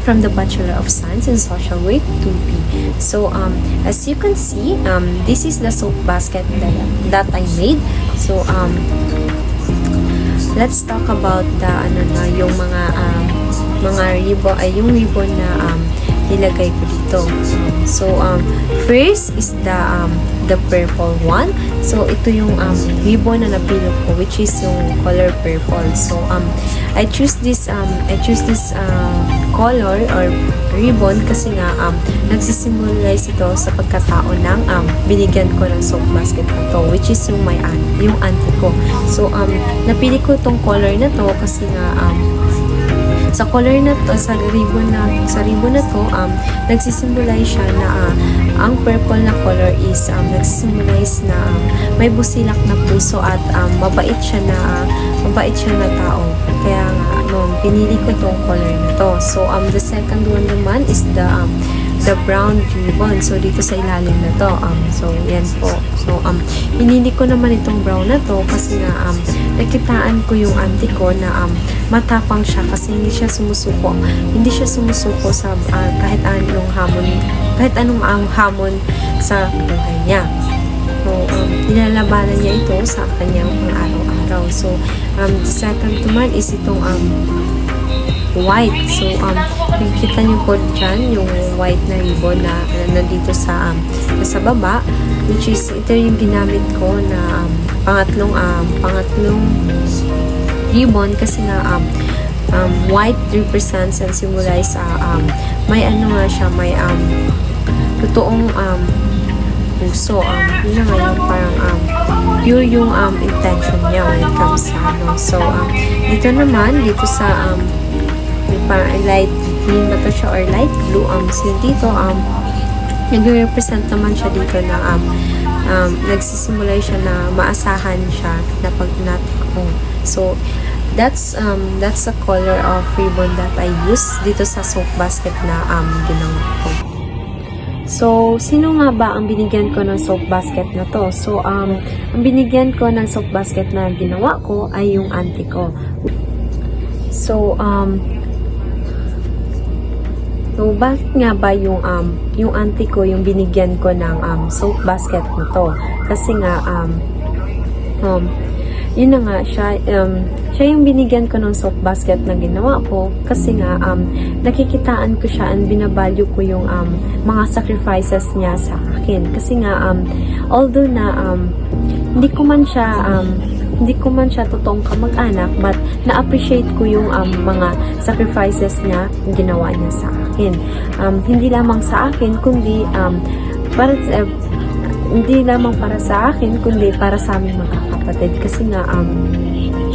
from the Bachelor of Science in Social Work 2B. So, as you can see, this is the soap basket that I made. So, let's talk about the yung mga ribbon ay yung ribbon na nilagay ko dito. So first is the purple one. So ito yung ribbon na napili ko, which is yung color purple. So I choose this color or ribbon kasi nga nagsisimbolize ito sa pagkatao ng binigyan ko ng soap basket na to, which is yung yung auntie ko. So napili ko tong color na to kasi nga sa color na to, sa ribbon na to, nagsisimbolize siya na ang purple na color is nagsisimbolize na may busilak na puso at mabait siya na tao. Kaya nga pinili ko tong color na to. So the second one naman is the brown ribbon. So dito sa ilalim na to. So yan po. So pinili ko naman itong brown na to kasi nga nakitaan ko yung auntie ko na matapang siya kasi hindi siya sumusuko sa kahit anong hamon sa buhay niya. So nilalabanan niya ito sa kanyang pang-araw-araw. So the second naman is itong white. So nakikita niyo po dyan yung white na ribbon na nandito sa baba, which is ito yung ginamit ko na pangatlong ribbon kasi nga white represents and symbolize may siya, may totoong puso. Yun na ngayon parang pure yung intention niya when it comes sa So dito naman sa parang light green ba to siya or light blue. So dito nag-represent naman siya dito na nagsisimulay siya na maasahan siya na pagnatikong. So that's the color of ribbon that I use dito sa soap basket na ginawa ko. So sino nga ba ang binigyan ko ng soap basket na to? So ang binigyan ko ng soap basket na ginawa ko ay yung auntie ko. So So, bakit nga ba yung auntie ko yung binigyan ko ng soap basket na to? Kasi nga, yun na nga, siya yung binigyan ko ng soap basket na ginawa ko kasi nga, nakikitaan ko siya and binavalue ko yung mga sacrifices niya sa akin. Kasi nga, although na hindi ko man siya totoong kamag-anak, but na-appreciate ko yung mga sacrifices niya, ginawa niya sa akin. Hindi lamang sa akin, kundi hindi lamang para sa akin, kundi para sa aming magkakapatid. Kasi nga,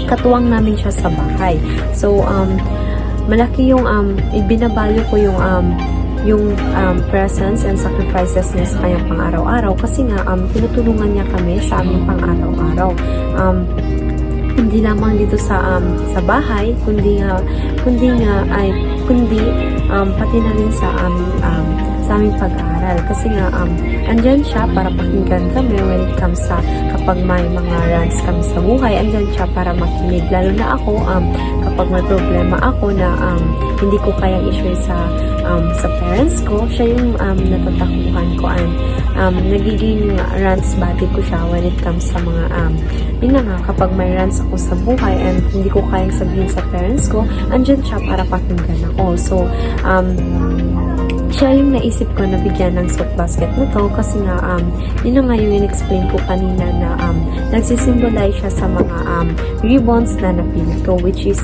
katuwang namin siya sa bahay. So, malaki yung, ibinabalyo ko yung presence and sacrifices niya sa kanyang pang-araw-araw kasi nga tinutulungan niya kami sa aming pang-araw-araw. Hindi lamang dito sa bahay kundi pati na rin sa aming pag-aaral kasi nga andyan siya para pakinggan kami when it comes sa kapag may mga rants kami sa buhay, andyan siya para makinig, lalo na ako kapag may problema ako na hindi ko kayang i-share sa parents ko, siya yung natatakbuhan ko and nagiging rants buddy ko siya when it comes sa mga yun na nga, kapag may rants ako sa buhay and hindi ko kayang sabihin sa parents ko, andyan siya para pakinggan ako. So siya yung naisip ko na bigyan ng soap basket na to kasi nga yun na nga yung in-explain ko kanina na nagsisimbolize siya sa mga ribbons na napili ko, which is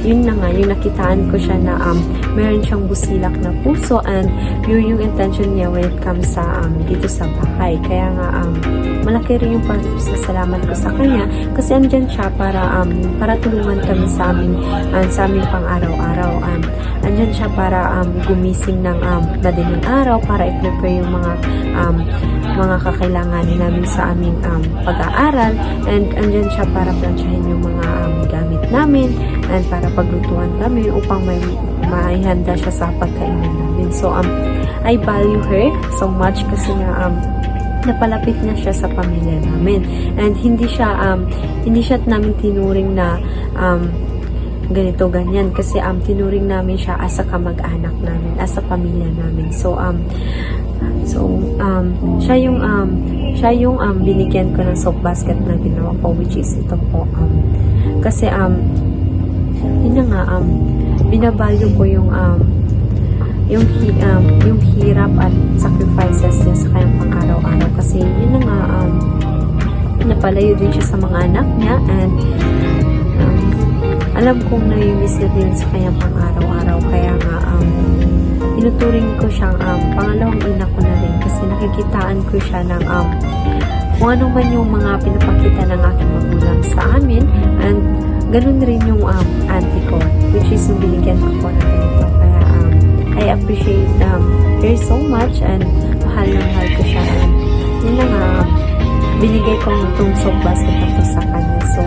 yun na nga yung nakitaan ko siya na meron siyang busilak na puso and yun yung intention niya when it comes sa dito sa bahay. Kaya nga malaki rin yung pasasalamat ko sa kanya kasi andyan siya para tulungan kami sa aming pang-araw-araw. Andyan siya para gumising ng madaling araw para i-prepare yung mga kakailanganin namin sa aming pag-aaral, and andyan siya para plansyahin yung mga gamit namin and para paglutuan kami upang may handa siya sa pagkainan namin. So I value her so much kasi nga napalapit na siya sa pamilya namin and hindi siya namin tinuring na ganito ganyan kasi tinuring namin siya as a kamag-anak namin, as a pamilya namin. Siya yung binigyan ko ng soap basket na ginawa ko, which is ito po, kasi yun na nga, binavalue ko yung hirap at sacrifices niya sa kanyang pang-araw-araw, kasi yun na nga, napalayo din siya sa mga anak niya, and alam kong nai-miss na din sa kanyang pang-araw-araw, kaya nga tinuturing ko siyang pangalawang ina ko na rin, kasi nakikitaan ko siya ng kung ano man yung mga pinapakita ng aking magulang sa amin, and ganun rin yung auntie ko, which is yung binigyan ko po na ganito. Kaya I appreciate her so much, and mahal na mahal ko siya, and yun na nga, binigay ko itong soap basket na to sa kanya. So